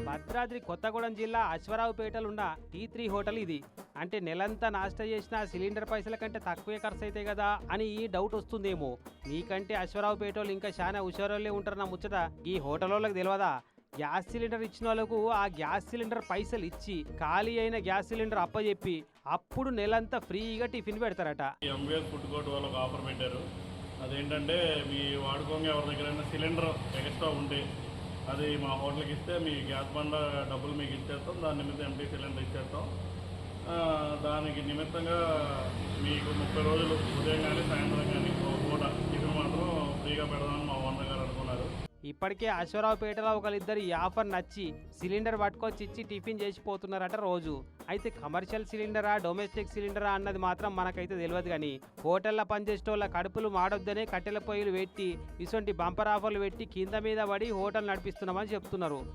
భద్రాద్రి కొత్తగూడెం జిల్లా అశ్వరావుపేటలున్న T3 hotel ఇది. అంటే నెలంతా నాస్టా చేసిన సిలిండర్ పైసల కంటే తక్కువే ఖర్చు అవుతాయి కదా అని ఈ డౌట్ వస్తుందేమో. మీకంటే అశ్వరావుపేటోళ్ళు ఇంకా చాలా హుషారోళ్ళే ఉంటారు నా ముచ్చట. ఈ హోటల్ వాళ్ళకి తెలియదా? గ్యాస్ సిలిండర్ ఇచ్చిన వాళ్ళకు ఆ గ్యాస్ సిలిండర్ పైసలు ఇచ్చి ఖాళీ అయిన గ్యాస్ సిలిండర్ అప్పచెప్పి అప్పుడు నెలంతా ఫ్రీగా టిఫిన్ పెడతారట. ఎంవిఎస్ ఫుడ్ కోర్ట్ వాళ్ళు ఒక ఆఫర్ పెట్టారు. అదేంటంటే మీ వాడుకోగా ఎవరి దగ్గరైనా సిలిండర్ ఎక్స్ట్రా ఉంటే అది మా హోటల్కి ఇస్తే మీ గ్యాస్ బండ డబ్బులు మీకు ఇచ్చేస్తాం. దాని నిమిత్తం ఎంటీ సిలిండర్ ఇచ్చేస్తాం. దానికి నిమిత్తంగా మీకు 30 రోజులు ఉదయం కానీ సాయంత్రం కానీ ఒక పూట టిఫిన్ మాత్రం ఫ్రీగా పెడదామని మా ఓనర్ గారు అనుకున్నారు. ఇప్పటికే అశ్వరావుపేటలో ఒకరిద్దరు ఈ ఆఫర్ నచ్చి సిలిండర్ పట్టుకొచ్చి ఇచ్చి టిఫిన్ చేసిపోతున్నారట రోజు. అయితే కమర్షియల్ సిలిండరా డొమెస్టిక్ సిలిండరా అన్నది మాత్రం మనకైతే తెలియదు. కానీ హోటల్లో పనిచేసేటోళ్ళ కడుపులు మాడొద్దనే కట్టెల పొయ్యిలు పెట్టి ఇటువంటి బంపర్ ఆఫర్లు పెట్టి కింద మీద పడి హోటల్ నడిపిస్తున్నామని చెప్తున్నారు.